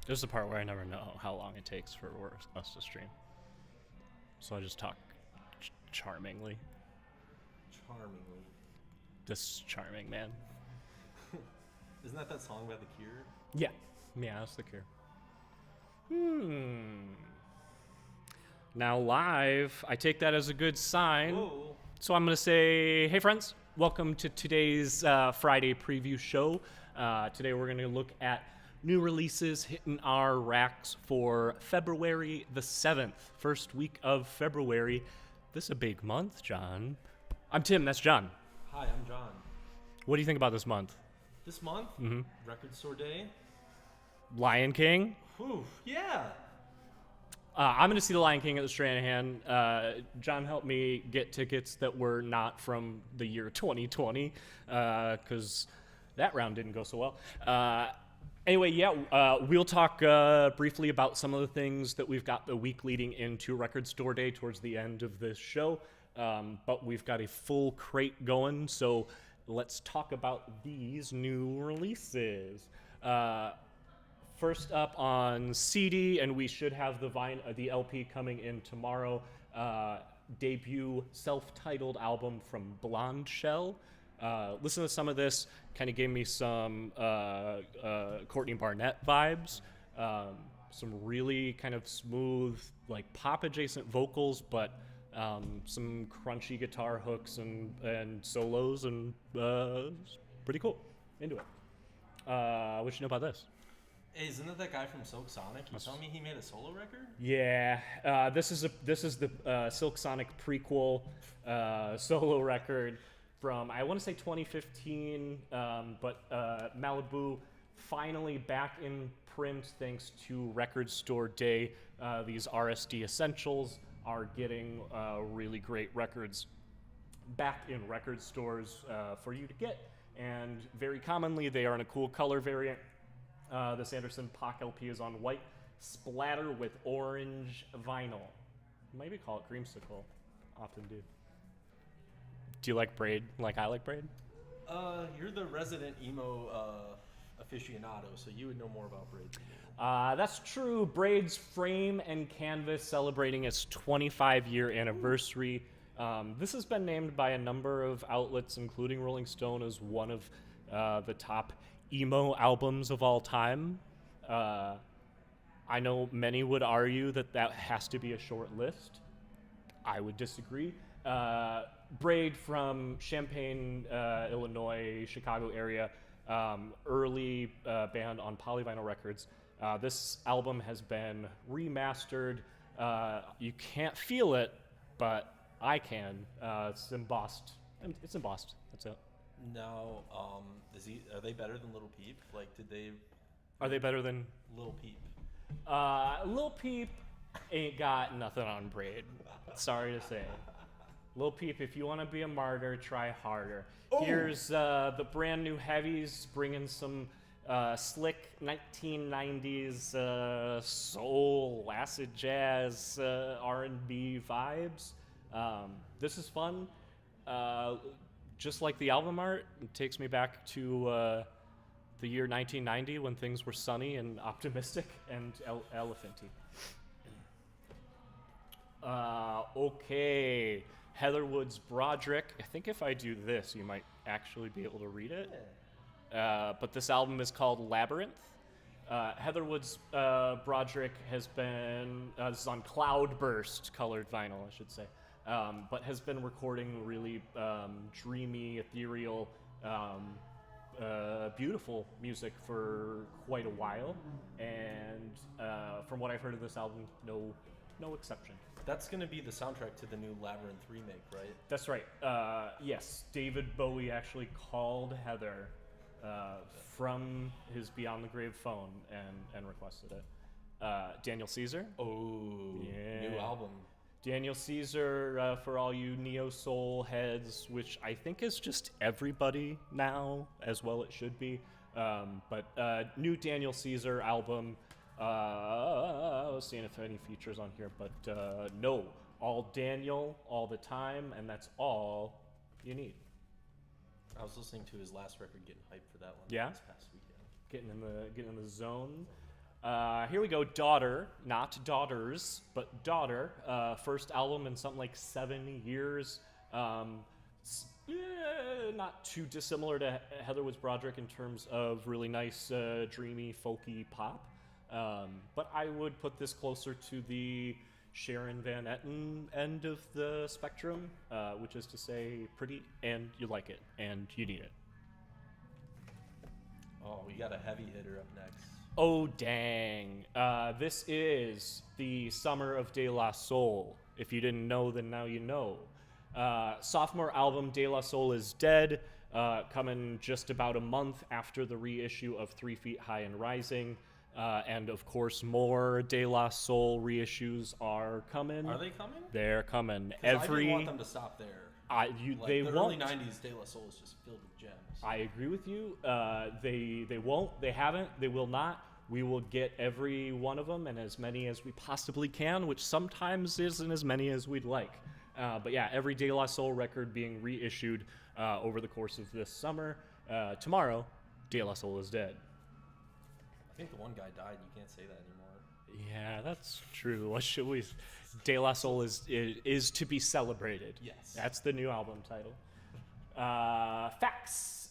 This is the part where I never know how long it takes for us to stream. So I just talk charmingly. Charmingly. This charming man. Isn't that song by The Cure? Yeah. Yeah, that's the cure. Now live, I take that as a good sign. Whoa. So I'm going to say, hey friends, welcome to today's Friday preview show. Today we're going to look at new releases hitting our racks for February the 7th, first week of February. This is a big month, John. I'm Tim, that's John. Hi, I'm John. What do you think about this month? This month, Record Store Day. Lion King? Whew, yeah. I'm going to see The Lion King at the Stranahan. John helped me get tickets that were not from the year 2020 because that round didn't go so well. Anyway, we'll talk briefly about some of the things that we've got the week leading into Record Store Day towards the end of this show. But we've got a full crate going, so let's talk about these new releases. First up on CD, and we should have the LP coming in tomorrow. Debut self-titled album from Blondshell. Listen to some of this. Kind of gave me some Courtney Barnett vibes. Some really kind of smooth, like pop-adjacent vocals, but some crunchy guitar hooks and solos, and it's pretty cool. Into it. What you know about this? Hey, isn't it that guy from Silk Sonic? You telling me he made a solo record? Yeah, this is the Silk Sonic prequel solo record from, I want to say 2015, but Malibu finally back in print thanks to Record Store Day. These RSD Essentials are getting really great records back in record stores for you to get, and very commonly they are in a cool color variant. This Anderson Paak LP is on white splatter with orange vinyl. Maybe call it creamsicle. Often do. Do you like Braid like I like Braid? You're the resident emo aficionado, so you would know more about Braid than me. That's true. Braid's frame and canvas celebrating its 25-year anniversary. This has been named by a number of outlets, including Rolling Stone, as one of the top emo albums of all time. I know many would argue that has to be a short list. I would disagree. Braid from Champaign, Illinois, Chicago area, early band on Polyvinyl Records. This album has been remastered. You can't feel it, but I can. It's embossed. It's embossed. That's it. Now, are they better than Little Peep? Like, Are they better than Little Peep? Lil Peep ain't got nothing on Braid. Sorry to say. Lil Peep, if you want to be a martyr, try harder. Oh. Here's the brand new Heavies, bringing some slick 1990s soul, acid jazz, R&B vibes. This is fun. Just like the album art, it takes me back to the year 1990 when things were sunny and optimistic and elephanty. Okay, Heatherwood's Broderick. I think if I do this, you might actually be able to read it. But this album is called Labirynth. Heatherwood's Broderick has been, this is on Cloudburst colored vinyl, I should say. But has been recording really dreamy, ethereal, beautiful music for quite a while, and from what I've heard of this album, no exception. That's going to be the soundtrack to the new Labirynth remake, right? That's right. Yes, David Bowie actually called Heather from his Beyond the Grave phone and requested it. Daniel Caesar. Oh, yeah. New album. Daniel Caesar, for all you neo-soul heads, which I think is just everybody now, as well it should be. But new Daniel Caesar album. I was seeing if any features on here, but no. All Daniel, all the time, and that's all you need. I was listening to his last record, getting hyped for that one. Yeah? This past weekend. Getting in the zone. Here we go, Daughter, not Daughters, but Daughter. First album in something like 7 years. Not too dissimilar to Heather was Broderick in terms of really nice, dreamy, folky pop. But I would put this closer to the Sharon Van Etten end of the spectrum, which is to say pretty, and you like it, and you need it. Oh, we got a heavy hitter up next. Oh, dang. This is the Summer of De La Soul. If you didn't know, then now you know. Sophomore album De La Soul is Dead, coming just about a month after the reissue of 3 Feet High and Rising. And of course, more De La Soul reissues are coming. Are they coming? They're coming. I didn't want them to stop there. They the won't. early 90s De La Soul is just filled with gems. I agree with you. They won't. They haven't. They will not. We will get every one of them and as many as we possibly can, which sometimes isn't as many as we'd like. But yeah, every De La Soul record being reissued over the course of this summer. Tomorrow, De La Soul is dead. I think the one guy died. You can't say that anymore. Yeah, that's true. What should we? De La Soul is to be celebrated. Yes. That's the new album title. Facts.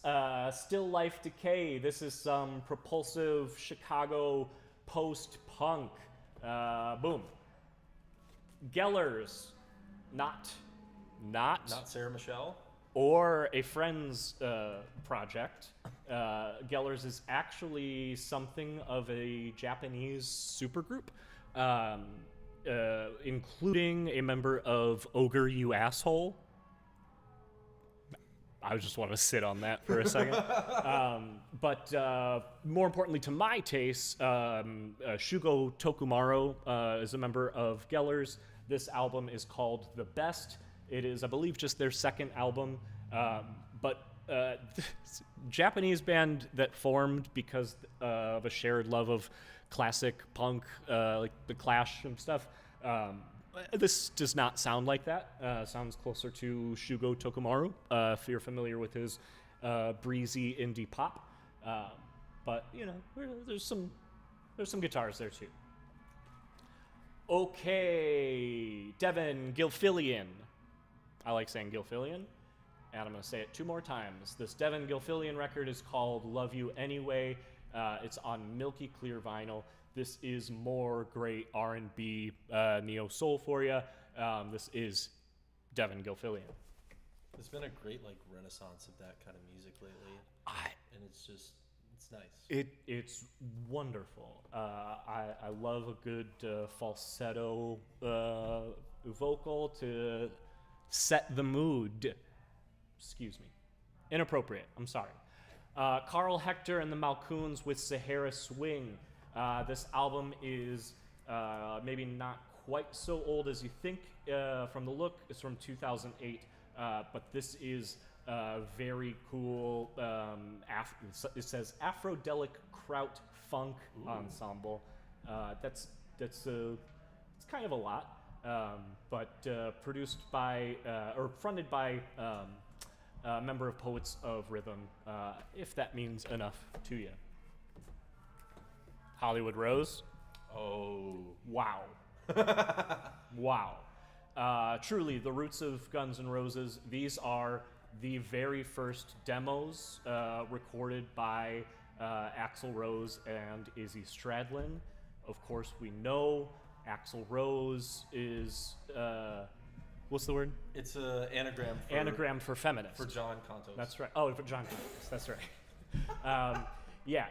Still Life Decay. This is some propulsive Chicago post-punk. Boom. Gellers. Not Sarah Michelle? Or a friend's project. Gellers is actually something of a Japanese supergroup, including a member of Ogre You Asshole. I just want to sit on that for a second. But more importantly to my taste, Shugo Tokumaro is a member of Gellers. This album is called The Best. It is, I believe, just their second album. But Japanese band that formed because of a shared love of classic punk, like The Clash and stuff. This does not sound like that. Sounds closer to Shugo Tokumaru, if you're familiar with his breezy indie pop. But you know, there's some guitars there too. Okay, Devon Gilfillian. I like saying Gilfillian, and I'm going to say it 2 more times. This Devon Gilfillian record is called Love You Anyway. It's on Milky Clear vinyl. This is more great R&B neo-soul for you. This is Devon Gilfillian. There's been a great renaissance of that kind of music lately, and it's nice. It's wonderful. I love a good falsetto vocal to set the mood. Excuse me. Inappropriate. I'm sorry. Carl Hector and the Malcoons with Sahara Swing. This album is maybe not quite so old as you think from the look. It's from 2008, but this is very cool. It says Afrodelic Kraut Funk Ensemble. It's kind of a lot, but produced by or fronted by a member of Poets of Rhythm, if that means enough to you. Hollywood Rose. Oh. Wow. Wow. Truly, the roots of Guns N' Roses. These are the very first demos recorded by Axl Rose and Izzy Stradlin. Of course, we know Axl Rose is... what's the word? It's an anagram for... Anagram for feminist. For John Contos. That's right. Oh, for John Contos. That's right. Yeah.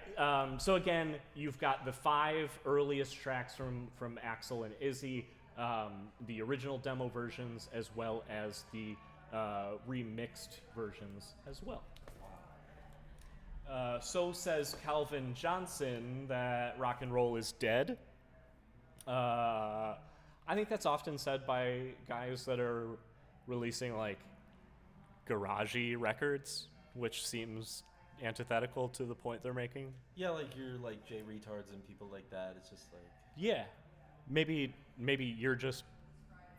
So again, you've got the 5 earliest tracks from Axl and Izzy, the original demo versions, as well as the remixed versions as well. So says Calvin Johnson that rock and roll is dead. I think that's often said by guys that are releasing garagey records, which seems antithetical to the point they're making. Yeah, you're Jay Retards and people like that. It's just yeah, maybe you're just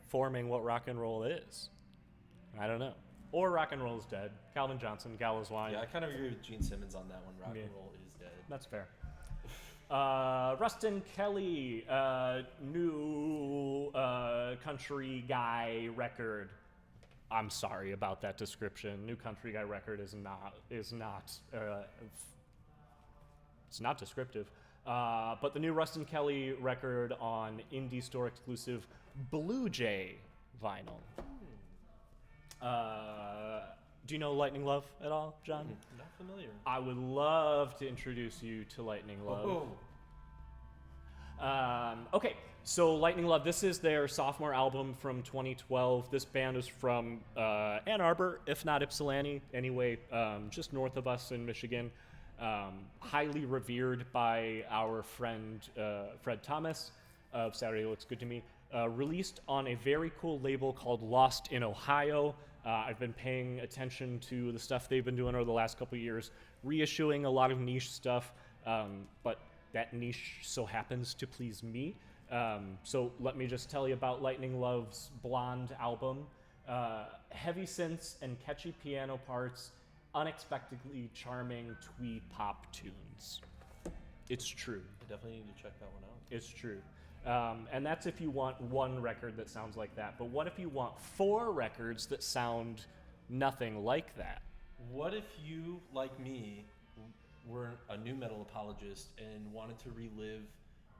forming what rock and roll is. I don't know. Or rock and roll is dead. Calvin Johnson, Gallows Wine. Yeah, I kind of agree with Gene Simmons on that one. Rock and roll is dead. That's fair. Rustin Kelly, new country guy record. I'm sorry about that description. New country guy record is not it's not descriptive. But the new Rustin Kelly record on indie store exclusive Blue Jay vinyl. Do you know Lightning Love at all, John? Not familiar. I would love to introduce you to Lightning Love. Okay, so Lightning Love, this is their sophomore album from 2012. This band is from Ann Arbor, if not Ypsilanti, anyway, just north of us in Michigan. Highly revered by our friend Fred Thomas of Saturday Looks Good to Me. Released on a very cool label called Lost in Ohio. I've been paying attention to the stuff they've been doing over the last couple of years, reissuing a lot of niche stuff, but that niche so happens to please me. So let me just tell you about Lightning Love's Blonde album. Heavy synths and catchy piano parts, unexpectedly charming twee pop tunes. It's true. I definitely need to check that one out. It's true. And that's if you want one record that sounds like that. But what if you want 4 records that sound nothing like that? What if you, like me, were a new metal apologist and wanted to relive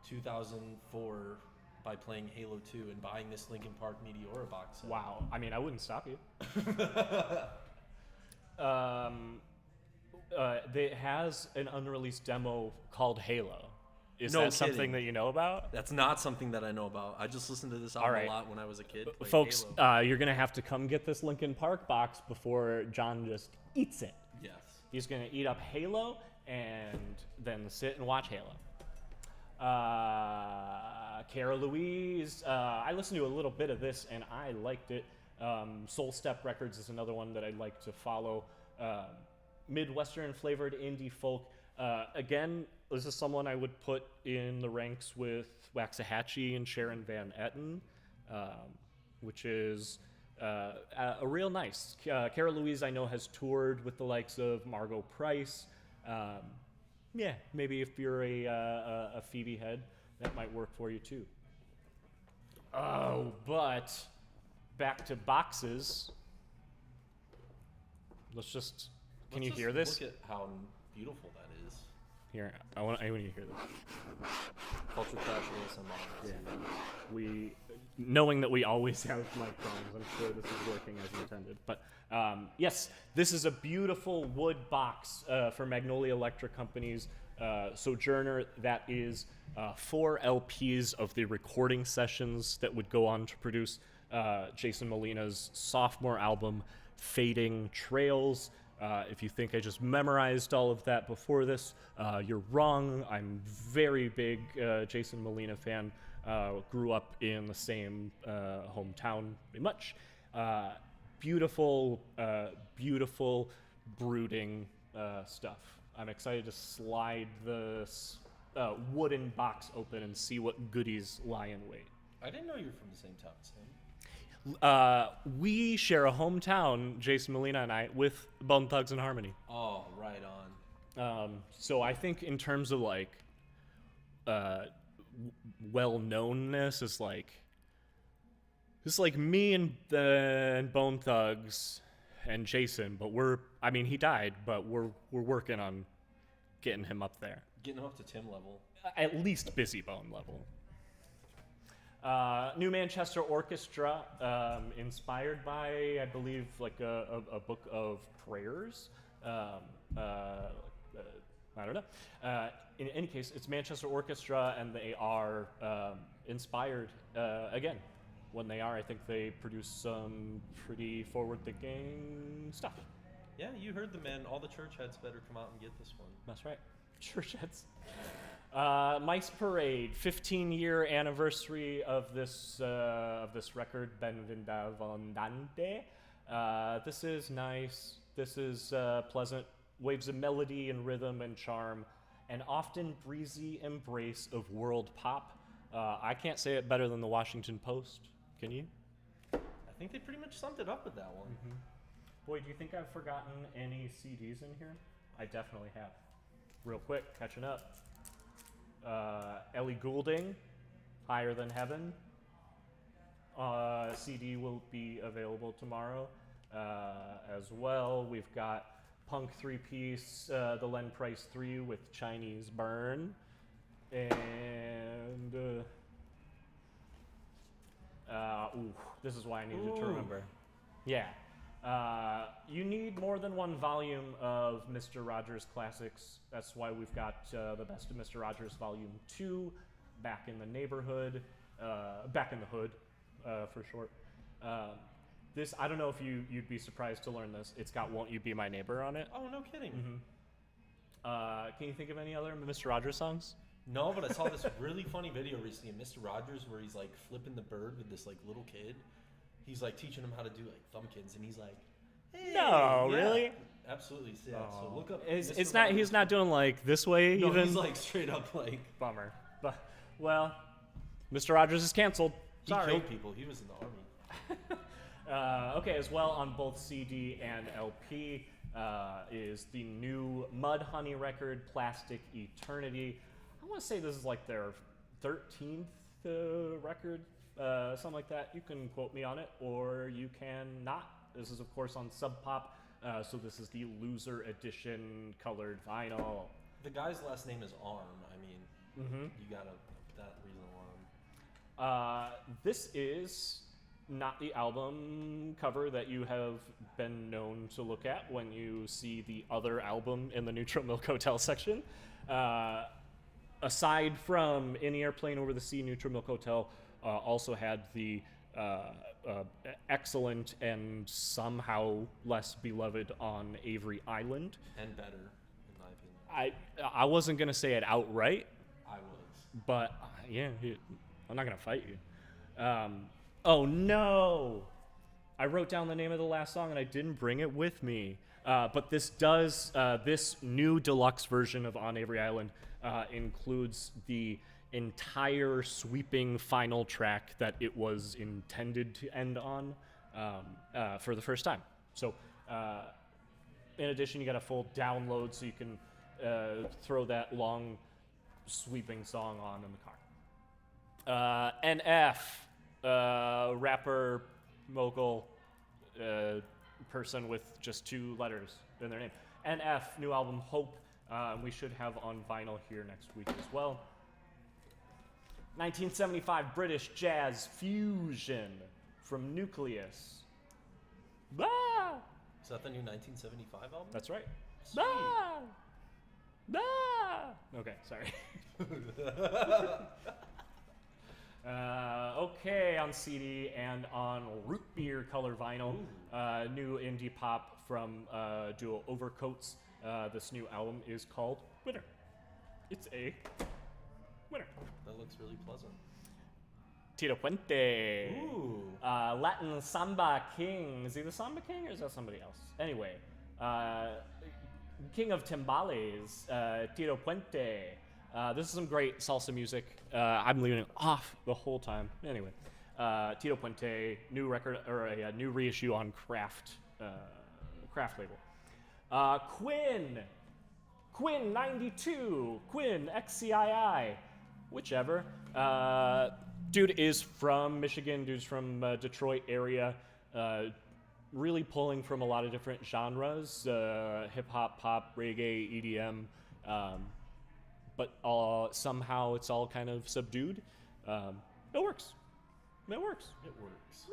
2004 by playing Halo 2 and buying this Linkin Park Meteora box set? Wow. I mean, I wouldn't stop you. It has an unreleased demo called Halo. Is No that something kidding. that you know about? That's not something that I know about. I just listened to this album right. a lot when I was a kid. played Folks, Halo. you're going to have to come get this Linkin Park box before John just eats it. Yes. He's going to eat up Halo and then sit and watch Halo. Cara Louise, I listened to a little bit of this and I liked it. Soul Step Records is another one that I'd like to follow. Midwestern flavored indie folk. Again, this is someone I would put in the ranks with Waxahachie and Sharon Van Etten, which is a real nice. Cara Louise, I know, has toured with the likes of Margot Price. Yeah, maybe if you're a Phoebe head, that might work for you too. Oh, but back to boxes. Let's just. Can you hear this? Look at how beautiful that is. Here, I want you to hear this. Culture Clash ASMR. Yeah. Knowing that we always have mic problems, I'm sure this is working as intended. But yes, this is a beautiful wood box for Magnolia Electric Company's Sojourner. That is 4 LPs of the recording sessions that would go on to produce Jason Molina's sophomore album, Fading Trails. If you think I just memorized all of that before this, you're wrong. I'm very big Jason Molina fan. Grew up in the same hometown, pretty much. Beautiful, brooding stuff. I'm excited to slide this wooden box open and see what goodies lie in wait. I didn't know you were from the same town as him. We share a hometown, Jason Molina and I, with Bone Thugs and Harmony. Oh, right on. So I think in terms of like well-knownness, is like it's like me and Bone Thugs and Jason, but he died, but we're working on getting him up there. Getting him up to Tim level. At least Busy Bone level. New Manchester Orchestra, inspired by, I believe, like a book of prayers. I don't know. In any case, it's Manchester Orchestra, and they are inspired. Again, when they are, I think they produce some pretty forward-thinking stuff. Yeah, you heard the man. All the church heads better come out and get this one. That's right. Church heads. Mice Parade, 15-year anniversary of this record, Benvindavondante. This is nice. This is pleasant. Waves of melody and rhythm and charm, an often breezy embrace of world pop. I can't say it better than the Washington Post. Can you? I think they pretty much summed it up with that one. Mm-hmm. Boy, do you think I've forgotten any CDs in here? I definitely have. Real quick, catching up. Ellie Goulding, Higher Than Heaven. CD will be available tomorrow as well. We've got Punk 3-piece, the Len Price 3 with Chinese Burn. And this is why I needed to remember. Yeah. You need more than one volume of Mr. Rogers Classics. That's why we've got the Best of Mr. Rogers Volume 2, Back in the Neighborhood, Back in the Hood, for short. This, I don't know if you'd be surprised to learn this. It's got Won't You Be My Neighbor on it. Oh, no kidding. Can you think of any other Mr. Rogers songs? No, but I saw this really funny video recently of Mr. Rogers where he's like flipping the bird with this like little kid. He's like teaching him how to do like thumbkins, and he's like, hey, No, yeah. really? Absolutely, yeah. So look up. It's Mr. not. Rogers. He's not doing like this way No, even. he's like straight up like. Bummer. But well, Mr. Rogers is canceled. He Sorry. killed people. He was in the army. Okay, as well on both CD and LP is the new Mudhoney record, Plastic Eternity. I want to say this is like their 13th record, something like that. You can quote me on it, or you can not. This is, of course, on Sub Pop, so this is the loser edition colored vinyl. The guy's last name is Arm. I mean, you gotta that reason alone. This is not the album cover that you have been known to look at when you see the other album in the Neutral Milk Hotel section. Aside from In the Airplane Over the Sea, Neutral Milk Hotel also had the excellent and somehow less beloved On Avery Island. And better, in my opinion. I wasn't going to say it outright, I was. but yeah, I'm not going to fight you. Oh no! I wrote down the name of the last song and I didn't bring it with me. But this new deluxe version of On Avery Island includes the entire sweeping final track that it was intended to end on for the first time. So, in addition, you got a full download so you can throw that long sweeping song on in the car. NF, rapper, mogul, person with just 2 letters in their name. NF, new album Hope. We should have on vinyl here next week as well. 1975 British jazz fusion from Nucleus. Ah! Is that the new 1975 album? That's right. Sweet. Ah! Ah! Okay, sorry. Okay, on CD and on root beer color vinyl, new indie pop from duo Overcoats. This new album is called Winner. It's a winner. That looks really pleasant. Tito Puente. Ooh. Latin Samba King. Is he the Samba King or is that somebody else? Anyway, King of Timbales, Tito Puente. This is some great salsa music. I'm leaving it off the whole time. Anyway, Tito Puente, new record or a new reissue on Craft label. Quinn 92, Quinn XCII, whichever. Dude is from Michigan. Dude's from Detroit area. Really pulling from a lot of different genres: hip hop, pop, reggae, EDM. But somehow it's all kind of subdued. It works. It works. It works.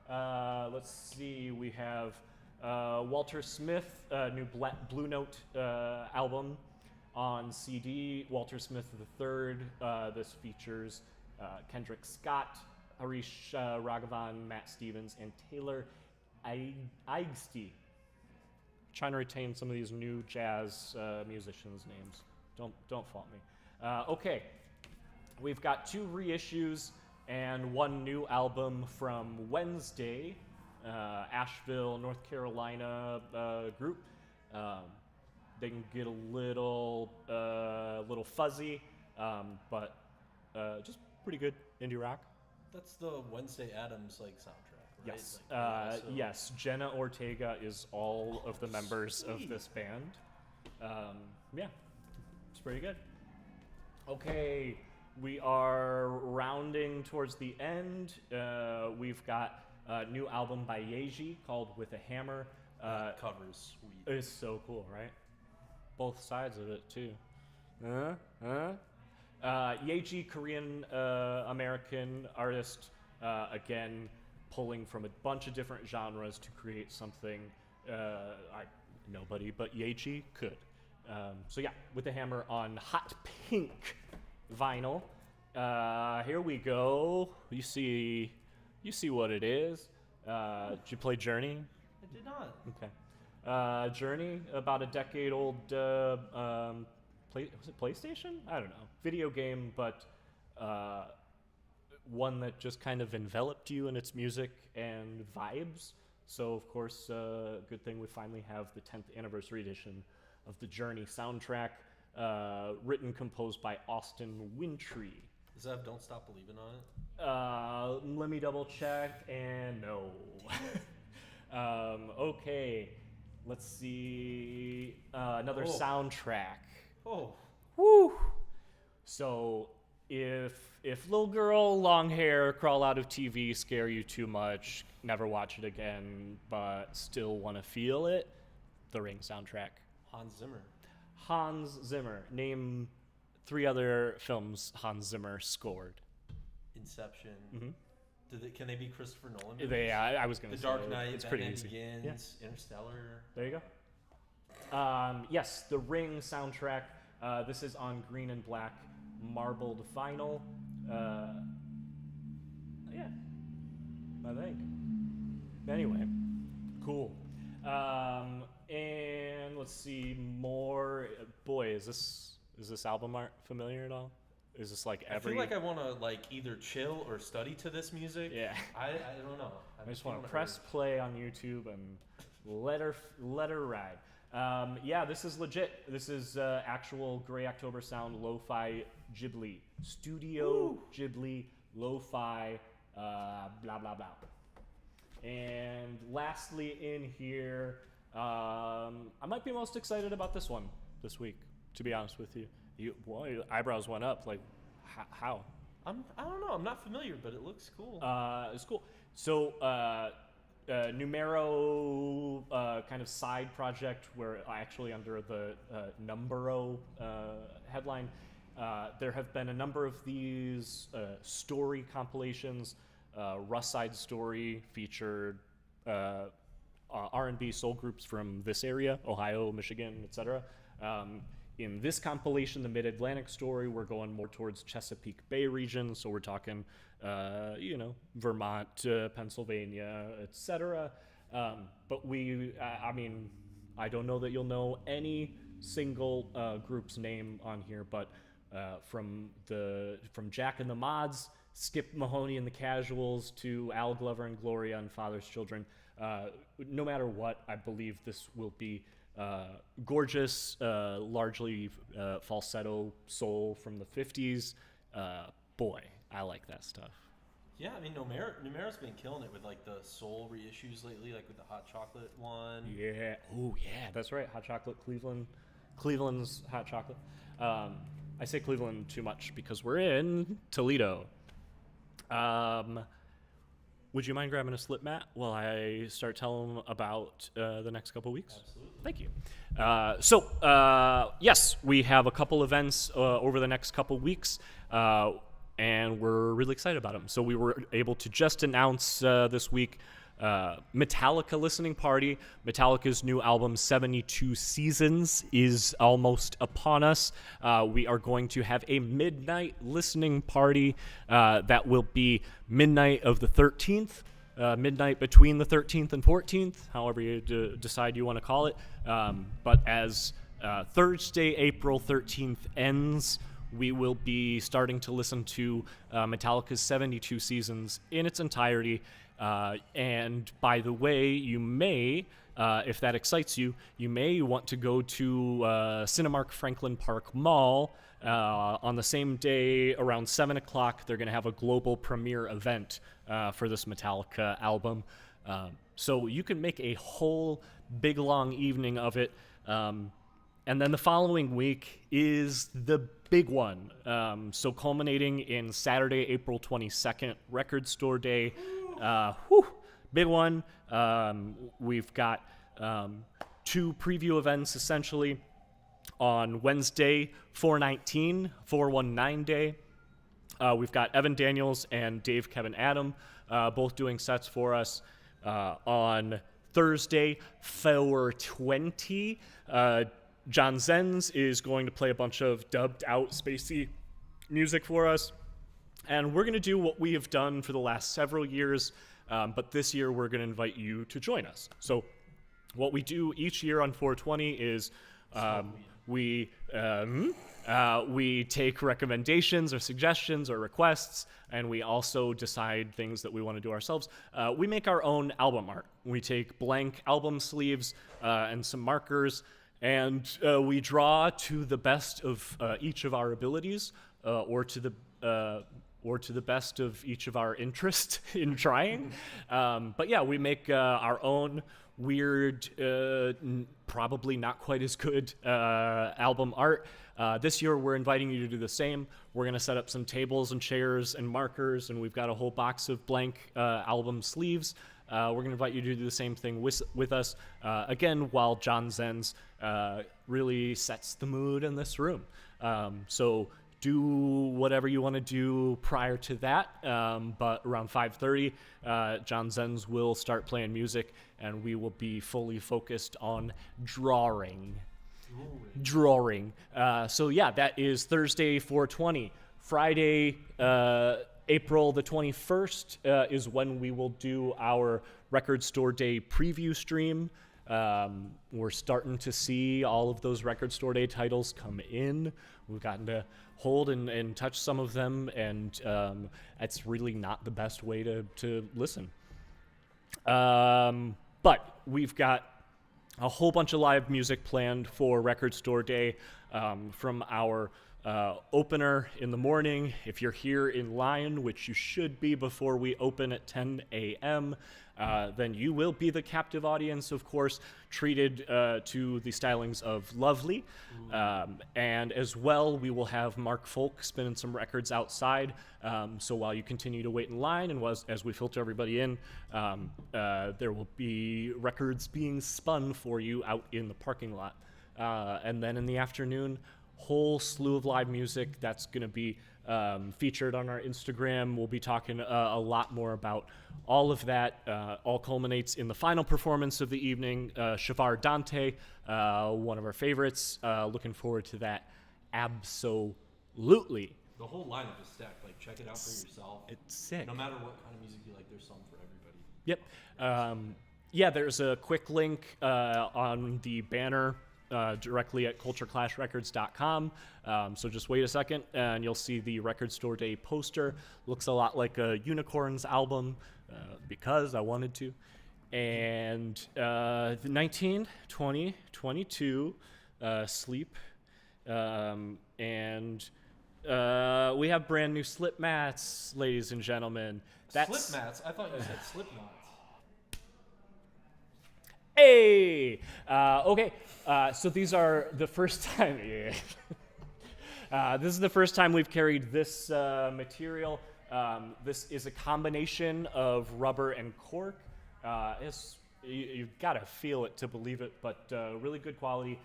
Yeah. Let's see. We have Walter Smith, new Blue Note album on CD. Walter Smith III. This features Kendrick Scott, Harish Raghavan, Matt Stevens, and Taylor Eigsty. Trying to retain some of these new jazz musicians' names. Don't fault me. Okay, we've got 2 reissues and 1 new album from Wednesday, Asheville, North Carolina group. They can get a little fuzzy, but just pretty good indie rock. That's the Wednesday Addams like soundtrack, right? Yes, Like, yes. Jenna Ortega is all of the members of this band. Yeah, it's pretty good. Okay, we are rounding towards the end. We've got a new album by Yeji called With a Hammer. Cover's sweet. It's so cool, right? Both sides of it, too. Yeji, Korean American artist, again, pulling from a bunch of different genres to create something nobody but Yeji could. So yeah, With a Hammer on hot pink vinyl. Here we go. You see what it is. Did you play Journey? I did not. Okay. Journey, about a decade old. Was it PlayStation? I don't know. Video game, but one that just kind of enveloped you in its music and vibes. So, of course, good thing we finally have the 10th anniversary edition of the Journey soundtrack, written, composed by Austin Wintory. Does that have Don't Stop Believing on it? Let me double check, and no. Okay, let's see. Another soundtrack. Oh. Woo! So, if little girl, long hair, crawl out of TV scare you too much, never watch it again, but still want to feel it, The Ring soundtrack. Hans Zimmer. Name 3 other films Hans Zimmer scored. Inception. Mm-hmm. Can they be Christopher Nolan movies? I was going to say. The Dark Knight, it's Batman pretty easy. Begins, Interstellar. There you go. Yes, The Ring soundtrack. This is on green and black marbled vinyl. Yeah, I think. Anyway, cool. And let's see more. Boy, is this album art familiar at all? Is this like every? I feel like I want to either chill or study to this music. Yeah. I don't know. I just want to press play on YouTube and let her ride. Yeah, this is legit. This is actual Grey October sound lo-fi Ghibli. Studio Ghibli lo-fi blah blah blah. And lastly in here, I might be most excited about this one this week, to be honest with you. Your eyebrows went up. Like, how? I don't know. I'm not familiar, but it looks cool. It's cool. So, Numero kind of side project where actually under the Numbero headline, there have been a number of these story compilations. Russ Side Story featured R&B soul groups from this area, Ohio, Michigan, etc. In this compilation, the Mid-Atlantic Story, we're going more towards Chesapeake Bay region, so we're talking, Vermont, Pennsylvania, etc. But I don't know that you'll know any single group's name on here, but from Jack and the Mods, Skip Mahoney and the Casuals, to Al Glover and Gloria and Father's Children, no matter what, I believe this will be gorgeous, largely falsetto soul from the 50s. Boy, I like that stuff. Yeah, I mean, Numero's been killing it with the soul reissues lately, with the Hot Chocolate one. Yeah. Oh, yeah, that's right. Hot Chocolate, Cleveland's Hot Chocolate. I say Cleveland too much because we're in Toledo. Would you mind grabbing a slip mat while I start telling them about the next couple weeks? Absolutely. Thank you. Yes, we have a couple events over the next couple weeks, and we're really excited about them. So we were able to just announce this week Metallica listening party. Metallica's new album 72 Seasons is almost upon us. We are going to have a midnight listening party that will be midnight of the 13th, midnight between the 13th and 14th, however you decide you want to call it. But as Thursday, April 13th ends, we will be starting to listen to Metallica's 72 Seasons in its entirety. And by the way, you may, if that excites you, you may want to go to Cinemark Franklin Park Mall on the same day around 7 o'clock. They're going to have a global premiere event for this Metallica album. So you can make a whole big long evening of it. And then the following week is the big one. So culminating in Saturday, April 22nd, Record Store Day. Big one. We've got 2 preview events, essentially. On Wednesday, 419 day. We've got Evan Daniels and Dave Kevin Adam both doing sets for us. On Thursday, 420, John Zenz is going to play a bunch of dubbed out spacey music for us. And we're going to do what we have done for the last several years, but this year we're going to invite you to join us. So what we do each year on 420 is we take recommendations or suggestions or requests, and we also decide things that we want to do ourselves. We make our own album art. We take blank album sleeves and some markers, and we draw to the best of each of our abilities, or to the best of each of our interest in trying. But yeah, we make our own weird, probably not quite as good album art. This year, we're inviting you to do the same. We're going to set up some tables and chairs and markers, and we've got a whole box of blank album sleeves. We're going to invite you to do the same thing with us, again, while John Zenz really sets the mood in this room. So do whatever you want to do prior to that, but around 5:30, John Zenz will start playing music, and we will be fully focused on drawing. So yeah, that is Thursday, 420. Friday, April the 21st is when we will do our Record Store Day preview stream. We're starting to see all of those Record Store Day titles come in. We've gotten to hold and touch some of them, and it's really not the best way to listen. But we've got a whole bunch of live music planned for Record Store Day, from our opener in the morning. If you're here in line, which you should be before we open at 10 a.m., then you will be the captive audience, of course, treated to the stylings of Lovely. And as well, we will have Mark Folk spinning some records outside. So while you continue to wait in line, and as we filter everybody in, there will be records being spun for you out in the parking lot. And then in the afternoon, whole slew of live music that's going to be featured on our Instagram. We'll be talking a lot more about all of that. All culminates in the final performance of the evening, Shavar Dante, one of our favorites. Looking forward to that absolutely. The whole lineup is stacked. Like, check it out for yourself. It's sick. No matter what kind of music you like, there's something for everybody. Yep. Yeah, there's a quick link on the banner directly at cultureclashrecords.com. So just wait a second and you'll see the Record Store Day poster. Looks a lot like a Unicorns album, because I wanted to. And the 19, 20, 22, Sleep. And we have brand new slip mats, ladies and gentlemen. Slip mats? I thought you said slip knots. Hey! Okay, so these are the first time. This is the first time we've carried this material. This is a combination of rubber and cork. You've got to feel it to believe it, but really good quality.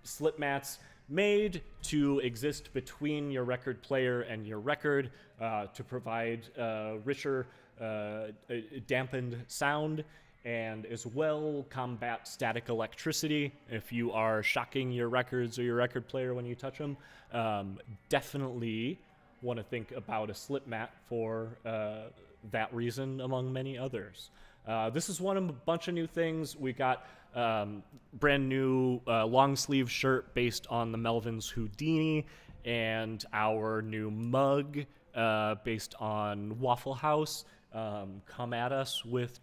Slip mats made to exist between your record player and your record, to provide richer, dampened sound, and as well combat static electricity. If you are shocking your records or your record player when you touch them, definitely want to think about a slip mat for that reason, among many others. This is one of a bunch of new things. We got brand new long sleeve shirt based on the Melvin's Houdini, and our new mug based on Waffle House. Come at us with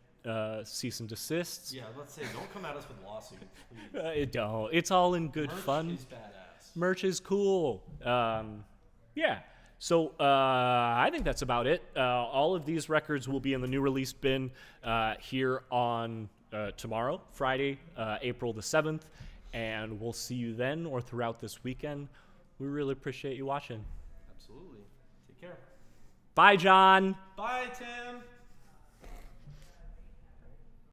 cease and desists. Yeah, let's say don't come at us with lawsuits, please. Don't. It's all in good fun. Merch is badass. Merch is cool. Yeah. So I think that's about it. All of these records will be in the new release bin here on tomorrow, Friday, April the 7th. And we'll see you then or throughout this weekend. We really appreciate you watching. Absolutely. Take care. Bye, John. Bye, Tim.